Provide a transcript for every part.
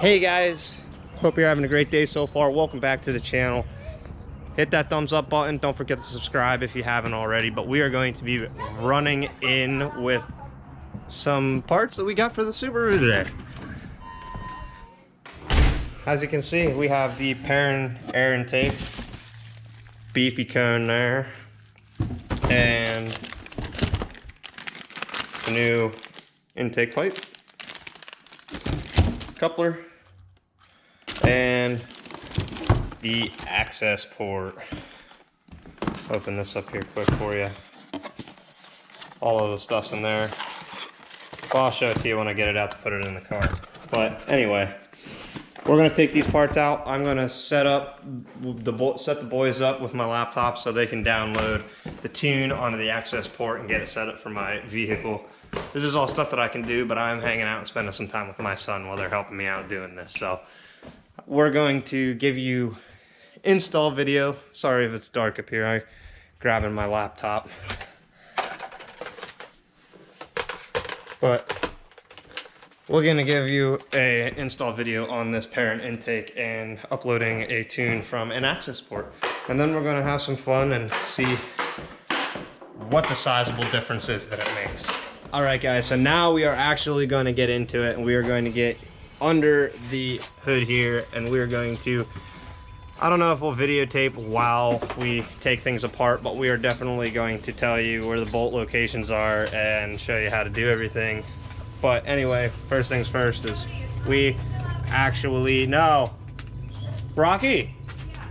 Hey guys, hope you're having a great day so far. Welcome back to the channel. Hit that thumbs up button. Don't forget to subscribe if you haven't already. But we are going to be running in with some parts that we got for the Subaru today. As you can see, we have the Perrin air intake, beefy cone there, and the new intake pipe, coupler, and the access port. Open this up here quick for you. All of the stuff's in there. Well, I'll show it to you when I get it out to put it in the car. But anyway, we're gonna take these parts out. I'm gonna set the boys up with my laptop so they can download the tune onto the access port and get it set up for my vehicle. This is all stuff that I can do, but I'm hanging out and spending some time with my son while they're helping me out doing this. So we're going to give you install video. Sorry if it's dark up here. I'm grabbing my laptop. But we're gonna give you a install video on this Perrin intake and uploading a tune from an access port. And then we're gonna have some fun and see what the sizable difference is that it makes. All right guys, so now we are actually going to get into it, and we are going to get under the hood here, and we are going to, I don't know if we'll videotape while we take things apart, but we are definitely going to tell you where the bolt locations are and show you how to do everything. But anyway, first things first is we actually, no, Rocky,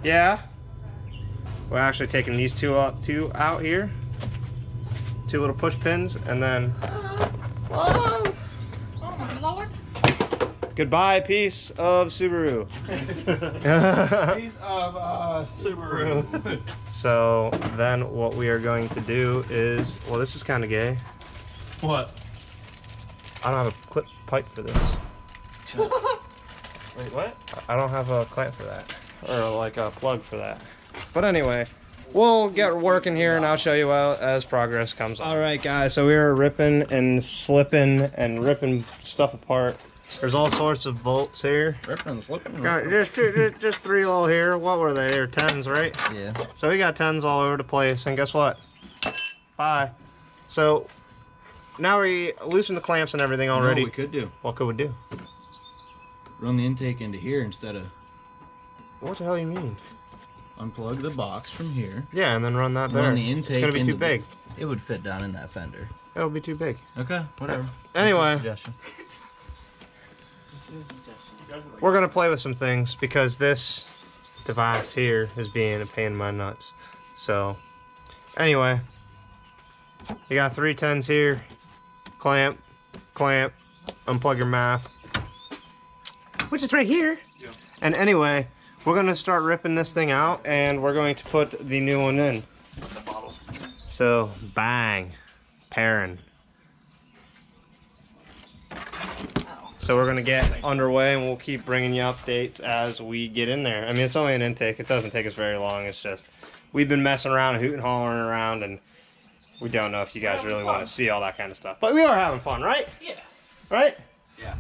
yeah, we're actually taking these two out here. Two little push pins, and then oh my lord, goodbye piece of Subaru. Piece of Subaru. So then what we are going to do is, well, this is kind of gay. What? I don't have a clip pipe for this. Wait, what? I don't have a clamp for that, or like a plug for that. But anyway, we'll get working here and I'll show you as progress comes on. All right guys, so we are ripping and slipping and ripping stuff apart. There's all sorts of bolts here. Ripping and slipping. Just three little here. What were they? They're 10s, right? Yeah. So we got 10s all over the place, and guess what? Bye. So now we loosen the clamps and everything already. You know what we could do? What could we do? Run the intake into here instead of... What the hell you mean? Unplug the box from here. Yeah, and then run that there. Run the intake. It's gonna be too big. It would fit down in that fender. It'll be too big. Okay, whatever. Anyway, Suggestion. we're gonna play with some things because this device here is being a pain in my nuts. So, anyway, you got 3 10s here. Clamp, clamp, unplug your MAF, which is right here. Yeah. And anyway, we're going to start ripping this thing out, and we're going to put the new one in. The bottle. So, bang. Perrin. So we're going to get underway, and we'll keep bringing you updates as we get in there. I mean, it's only an intake. It doesn't take us very long. It's just, we've been messing around, hooting and hollering around, and we don't know if you guys really want to see all that kind of stuff. But we are having fun, right? yeah, Right? Yeah.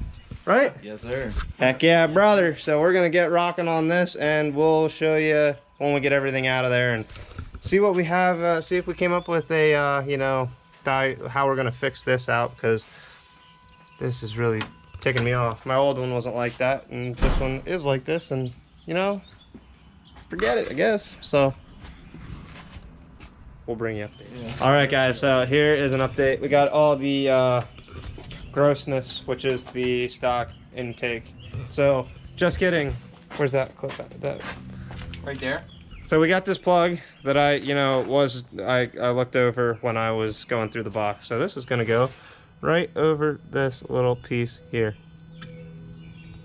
Right? Yes, sir. Heck yeah, brother. So we're gonna get rocking on this, and we'll show you when we get everything out of there and see what we have, see if we came up with a you know, how we're gonna fix this out, because this is really taking me off. My old one wasn't like that, and this one is like this, and you know, forget it, I guess. So we'll bring you updates. Yeah. All right guys, so here is an update. We got all the grossness, which is the stock intake. So just kidding. Where's that clip at? That Right there. So we got this plug that I looked over when I was going through the box. So this is gonna go right over this little piece here.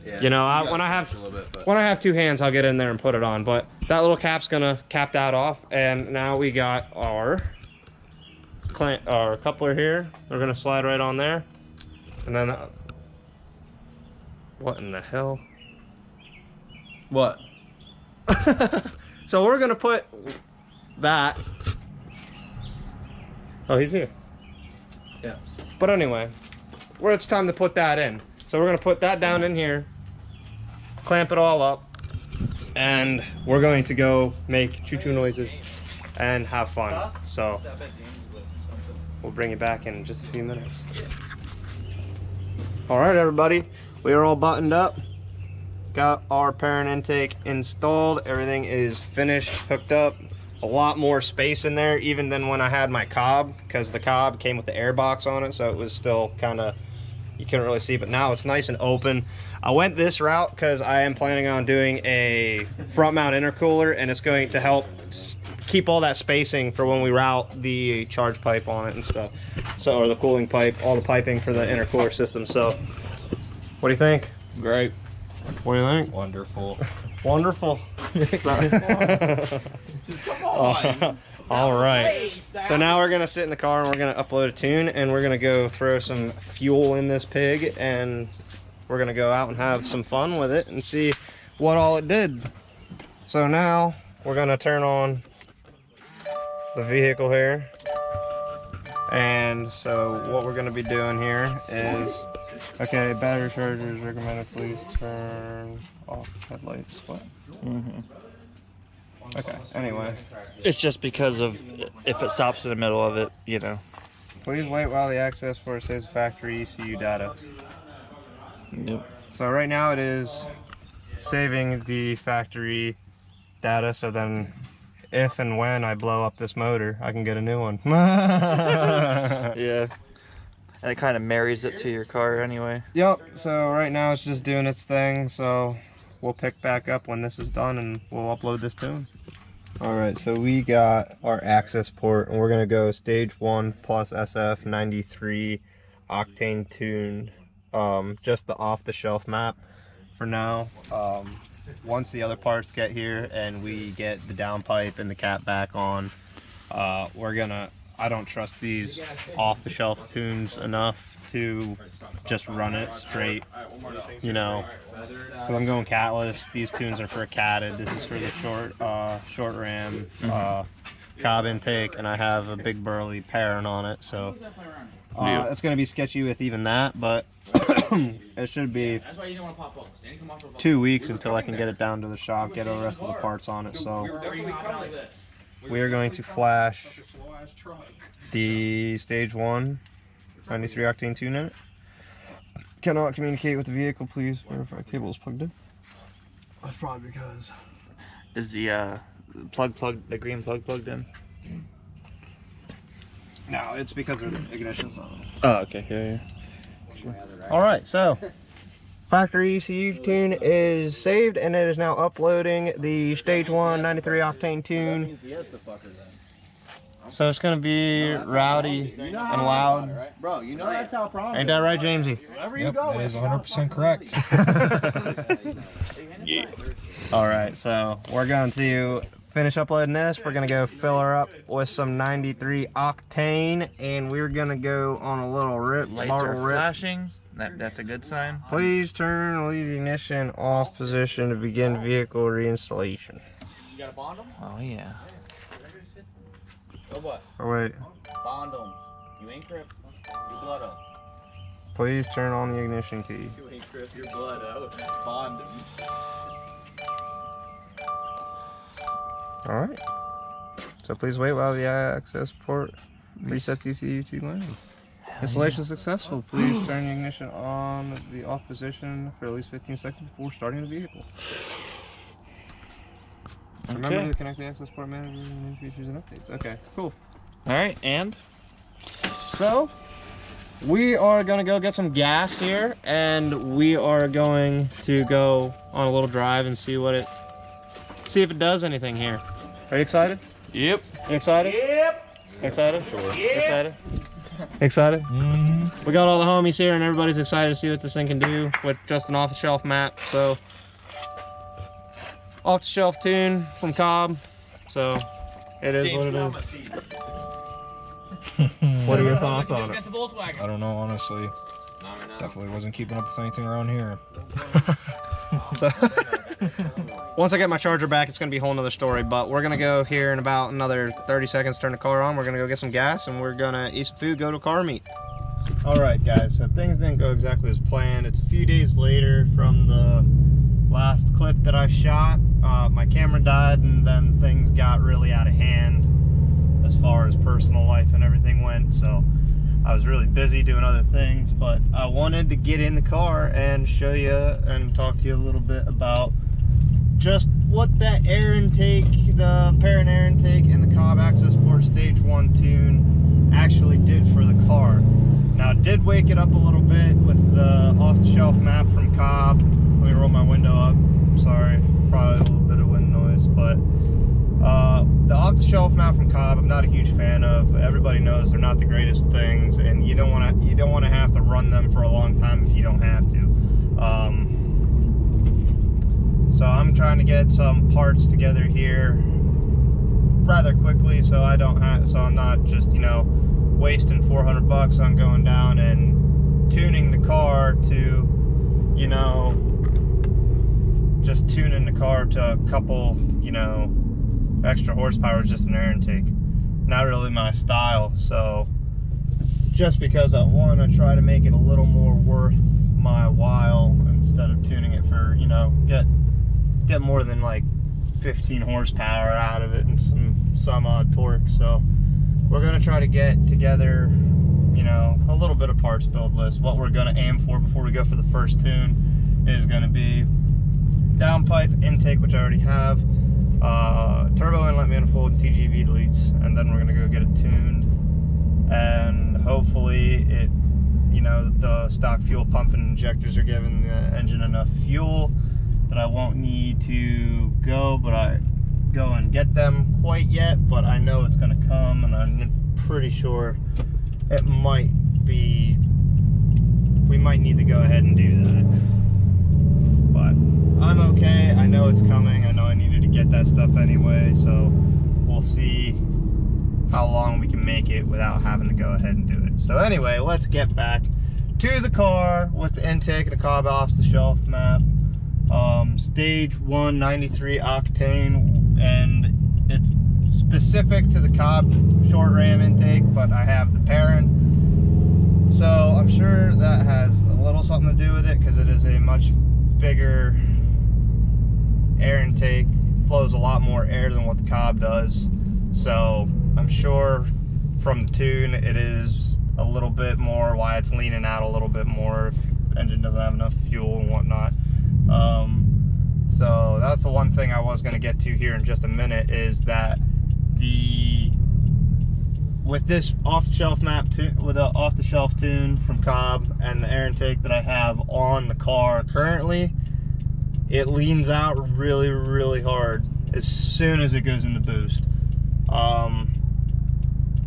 Yeah, you know, when I have 2 hands, I'll get in there and put it on. But that little cap's gonna cap that off, and now we got our coupler here. We're gonna slide right on there, and then what in the hell? What? So we're gonna put that. Oh, he's here. Yeah. But anyway, it's time to put that in. So we're gonna put that down in here, clamp it all up, and we're going to go make choo-choo noises and have fun. So we'll bring you back in just a few minutes. All right, everybody, we are all buttoned up. Got our perrin intake installed. Everything is finished, hooked up. A lot more space in there even than when I had my cobb, because the cobb came with the air box on it, so it was still kind of, you couldn't really see, but now it's nice and open. I went this route because I am planning on doing a front mount intercooler, and it's going to help keep all that spacing for when we route the charge pipe on it and stuff. So, or the cooling pipe, all the piping for the intercooler system. So, what do you think? Great. What do you think? Wonderful. Wonderful. Come on. All right. So now we're gonna sit in the car and we're gonna upload a tune, and we're gonna go throw some fuel in this pig, and we're gonna go out and have some fun with it and see what all it did. So now we're gonna turn on the vehicle here, and so what we're gonna be doing here is, okay, battery chargers recommended, please turn off headlights. What? Okay, anyway. It's just because of if it stops in the middle of it, you know. Please wait while the access port saves factory ECU data. Yep. So right now it is saving the factory data, so then if and when I blow up this motor, I can get a new one. Yeah. And it kind of marries it to your car anyway. Yep, so right now it's just doing its thing, so we'll pick back up when this is done and we'll upload this tune. Alright, so we got our access port, and we're going to go stage 1 plus SF 93 octane tune. Just the off-the-shelf map for now. Once the other parts get here and we get the downpipe and the cap back on, we're gonna, I don't trust these off-the-shelf tunes enough to just run it straight, you know, because I'm going catless. These tunes are for a catted. This is for the short ram cobb intake, and I have a big burly perrin on it, so it's going to be sketchy with even that, but it should be 2 weeks until I can get it down to the shop, get the rest of the parts on it. So we are going to flash the stage 1 93 octane tune in it. Cannot communicate with the vehicle, please verify cable is plugged in. That's probably because Is the the green plug plugged in? no, it's because of the ignition's on. Oh, okay. Yeah. Alright, so factory ECU tune is saved, and it is now uploading the stage 1 93 octane tune. So it's gonna be rowdy and loud. Bro, you know that's how problems. Ain't that right, Jamesy? Yep, that is 100% correct. Yeah. Alright, so we're going to finish uploading this. We're gonna go fill her up with some 93 octane, and we're gonna go on a little rip. Lights are flashing. That's a good sign. Please turn lead ignition off position to begin vehicle reinstallation. You got to bond them? Oh yeah. Go what? Oh wait. Bond them. You ain't crip. Your blood out. Please turn on the ignition key. You ain't crip. Your blood out. Bond them. Alright. So please wait while the access port resets ECU to landing. Installation successful. Please turn the ignition on the off position for at least 15 seconds before starting the vehicle. Remember to connect the access port manager and new features and updates. Okay, cool. All right, and So we are gonna go get some gas here, and we are going to go on a little drive and see if it does anything here. Are you excited? yep. You excited? Yep. Excited? Sure. Excited? Excited? Mm-hmm. We got all the homies here, and everybody's excited to see what this thing can do with just an off-the-shelf map. So, off-the-shelf tune from Cobb. So, it is what it is. What are your thoughts on it? I don't know, honestly. Definitely wasn't keeping up with anything around here. So, once I get my charger back, it's going to be a whole nother story, but we're going to go here in about another 30 seconds, turn the car on. We're going to go get some gas, and we're going to eat some food, go to a car meet. Alright guys, so things didn't go exactly as planned. It's a few days later from the last that I shot, my camera died, and then things got really out of hand as far as personal life and everything went, so I was really busy doing other things. But I wanted to get in the car and show you and talk to you a little bit about just what that air intake, the Perrin air intake and the Cobb Access Sport Stage 1 tune actually did for the car. Now, it did wake it up a little bit with the off-the-shelf map from Cobb. Let me roll my window up. Sorry, probably a little bit of wind noise, but the off-the-shelf map from Cobb, I'm not a huge fan of. Everybody knows they're not the greatest things, and you don't want to have to run them for a long time if you don't have to. So I'm trying to get some parts together here rather quickly, so I'm not just, you know, wasting 400 bucks on going down and tuning the car to, you know, just tuning the car to a couple, you know, extra horsepower, just an air intake. Not really my style, so just because I want to try to make it a little more worth my while, instead of tuning it for, you know, get more than like 15 horsepower out of it and some odd torque. So we're going to try to get together, you know, a little bit of parts build list. What we're going to aim for before we go for the first tune is going to be downpipe intake, which I already have, turbo inlet manifold, and TGV deletes, and then we're going to go get it tuned, and hopefully it, you know, the stock fuel pump and injectors are giving the engine enough fuel that I won't need to go and get them quite yet, but I know it's going to come, and I'm pretty sure it might be, we might need to go ahead and do that. But I'm okay, I know it's coming, I know I needed to get that stuff anyway, so we'll see how long we can make it without having to go ahead and do it. So anyway, let's get back to the car with the intake and the Cobb off-the-shelf map. Stage 1 93 octane, and it's specific to the Cobb short ram intake, but I have the Perrin, so I'm sure that has a little something to do with it, because it is a much bigger air intake, flows a lot more air than what the Cobb does, so I'm sure from the tune it is a little bit more why it's leaning out a little bit more if the engine doesn't have enough fuel and whatnot. So that's the one thing I was going to get to here in just a minute, is that with this off-the-shelf map with the off-the-shelf tune from Cobb and the air intake that I have on the car currently, it leans out really, really hard as soon as it goes in the boost.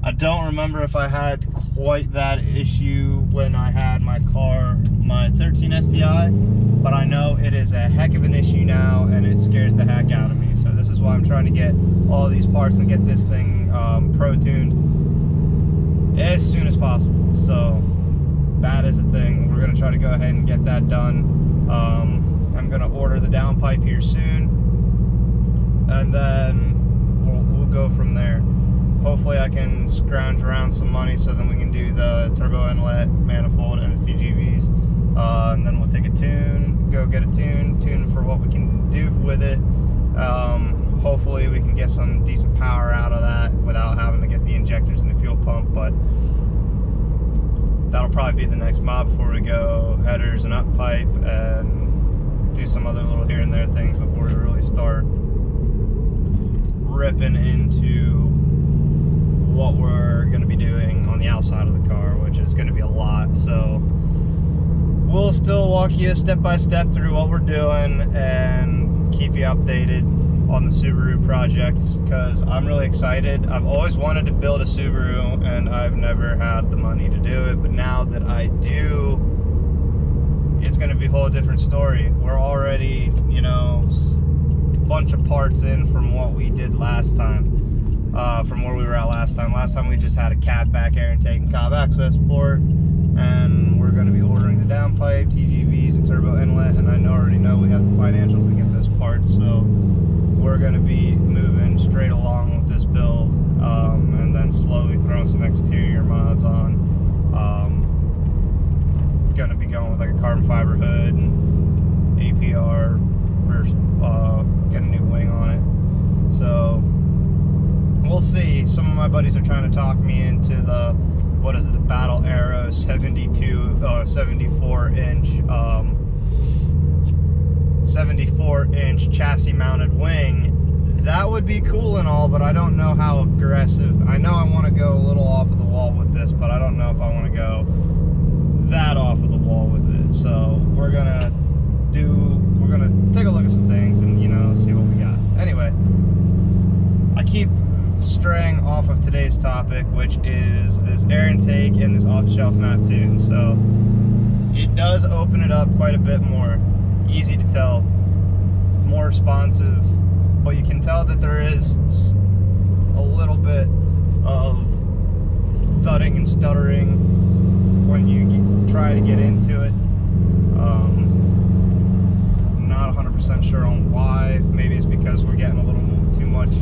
I don't remember if I had quite that issue when I had my 13 STI, but I know it is a heck of an issue now, and it scares the heck out of me. So this is why I'm trying to get all these parts and get this thing pro-tuned as soon as possible. So that is the thing. We're going to try to go ahead and get that done. I'm going to order the downpipe here soon, and then we'll go from there. Hopefully I can scrounge around some money so then we can do the turbo inlet manifold and the TGVs, and then we'll take a tune, go get a tune for what we can do with it. Hopefully we can get some decent power out of that without having to get the injectors and the fuel pump, but that'll probably be the next mod before we go headers and up pipe and do some other little here and there things before we really start ripping into what we're going to be doing on the outside of the car, which is going to be a lot. So we'll still walk you step by step through what we're doing and keep you updated on the Subaru projects, because I'm really excited. I've always wanted to build a Subaru and I've never had the money to do it, but now that I do, it's going to be a whole different story. We're already, you know, a bunch of parts in from what we did last time. From where we were at last time. Last time we just had a cab back air intake and Cobb access port, and we're going to be ordering the downpipe, TGVs, and turbo inlet, and I already know we have the financials to get those parts, so we're going to be moving straight along with this build, and then slowly throwing some exterior mods on. Going to be going with like a carbon fiber hood and APR rear my buddies are trying to talk me into the, what is it, the Battle Arrow 74-inch chassis mounted wing. That would be cool and all, but I don't know how aggressive. I know I want to go a little off of the wall with this, but I don't know if I want to go that off of the wall with it. So we're gonna take a look at some things and, you know, see what we got. Anyway, I keep straying off of today's topic, which is this air intake and this off-the-shelf map tune. So it does open it up quite a bit more. Easy to tell, more responsive, but you can tell that there is a little bit of thudding and stuttering when you try to get into it. I'm not 100% sure on why. Maybe it's because we're getting a little too much.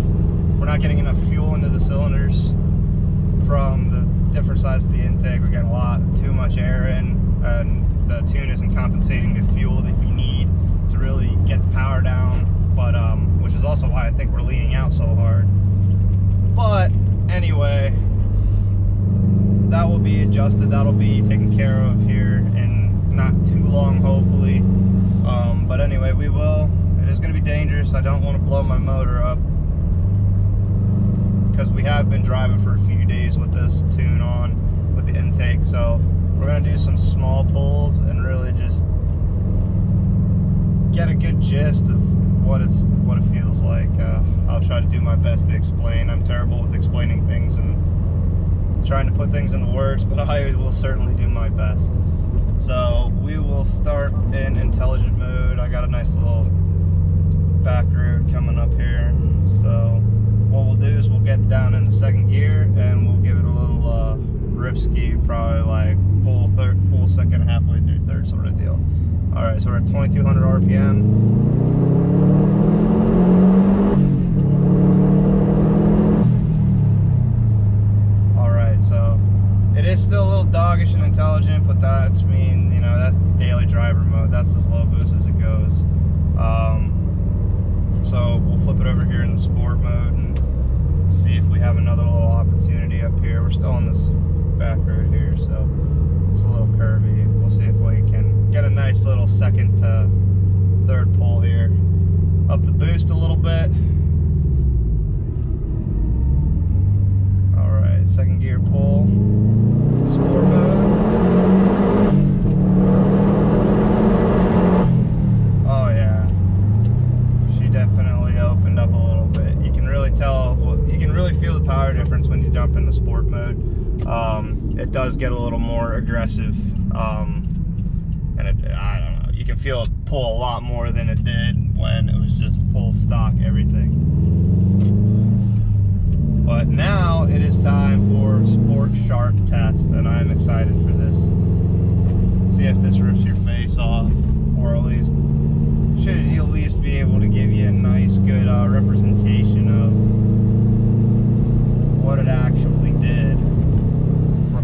We're not getting enough fuel into the cylinders from the different size of the intake. We're getting a lot too much air in, and the tune isn't compensating the fuel that we need to really get the power down. But which is also why I think we're leaning out so hard. But anyway, that will be adjusted. That'll be taken care of here in not too long, hopefully. But anyway, we will. It is going to be dangerous. I don't want to blow my motor up, because we have been driving for a few days with this tune on, with the intake. So we're going to do some small pulls and really just get a good gist of what it feels like. I'll try to do my best to explain. I'm terrible with explaining things and trying to put things into words, but I will certainly do my best. So we will start in intelligent mode. I got a nice little back road coming up here. So what we'll do is we'll get down in the second gear and we'll give it a little rip ski, probably like full second, halfway through third sort of deal. All right, so we're at 2200 RPM. So it is still a little doggish and intelligent, but that's that's daily driver mode. That's as low boost as it goes. So we'll flip it over here in the sport mode and see if we have another little opportunity up here. We're still on this back road here, so it's a little curvy. We'll see if we can get a nice little second to third pull here. Up the boost a little bit. Second gear pull, sport mode. Oh yeah, she definitely opened up a little bit. You can really tell, you can really feel the power difference when you jump into sport mode. It does get a little more aggressive, and I don't know, you can feel it pull a lot more than it did when it was just full stock everything. But now it is time for Sport Sharp test, and I'm excited for this. See if this rips your face off, or at least should at least be able to give you a nice, good representation of what it actually did. We're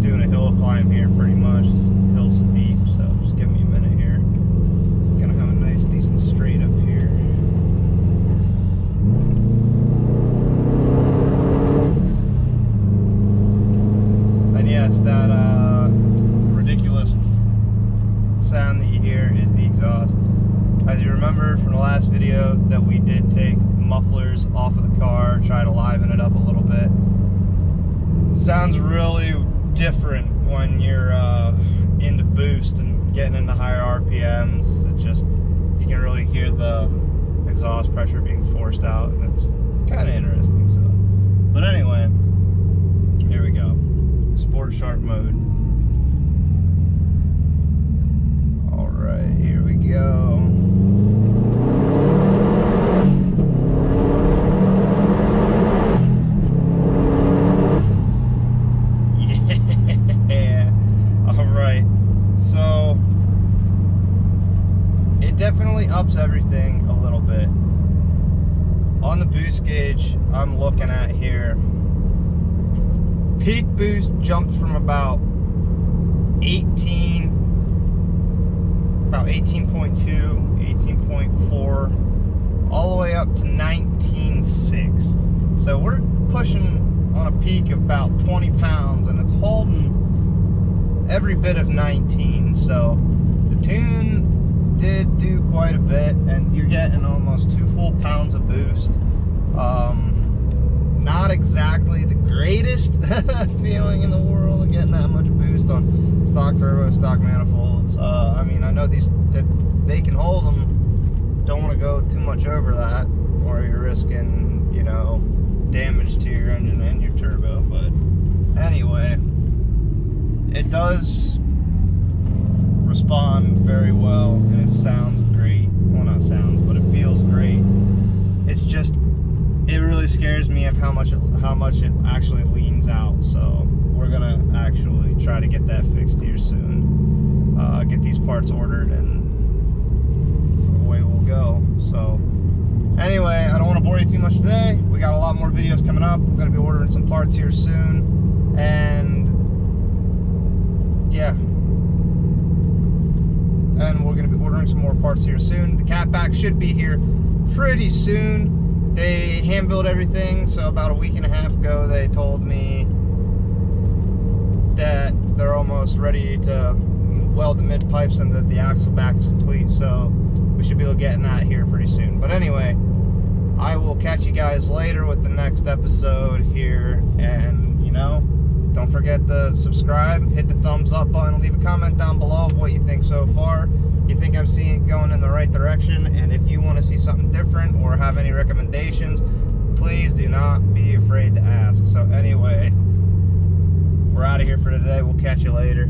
doing a hill climb here, pretty much. It's hill steep, so just give me a minute here. Gonna have a nice, decent straight up here. Yes, that ridiculous sound that you hear is the exhaust. As you remember from the last video, that we did take mufflers off of the car, try to liven it up a little bit. Sounds really different when you're into boost and getting into higher RPMs. It just, you can really hear the exhaust pressure being forced out, and it's kind of interesting. So, but anyway, here we go. Sport Sharp mode. All right, here we go. Yeah. All right. So it definitely ups everything a little bit. On the boost gauge I'm looking at here, peak boost jumped from about 18.2, 18.4, all the way up to 19.6. So we're pushing on a peak of about 20 pounds, and it's holding every bit of 19. So the tune did do quite a bit, and you're getting almost 2 full pounds of boost. Not exactly the greatest feeling in the world of getting that much boost on stock turbo, stock manifolds. I mean, I know they can hold them. Don't want to go too much over that, or you're risking, you know, damage to your engine and your turbo. But anyway, it does respond very well, and it sounds great. Well, not sounds, but it feels great. It's just, it really scares me of how much it actually leans out. So we're gonna actually try to get that fixed here soon. Get these parts ordered, and away we'll go. So anyway, I don't want to bore you too much today. We got a lot more videos coming up. We're gonna be ordering some parts here soon, and yeah, and we're gonna be ordering some more parts here soon. The catback should be here pretty soon. They hand built everything, so about a week and a half ago they told me that they're almost ready to weld the mid pipes and that the axle back is complete, so we should be able to get in that here pretty soon. But anyway, I will catch you guys later with the next episode here, and you know, don't forget to subscribe, hit the thumbs up button, leave a comment down below of what you think so far. You think I'm seeing it going in the right direction, and if you want to see something different or have any recommendations, please do not be afraid to ask. So anyway, we're out of here for today. We'll catch you later.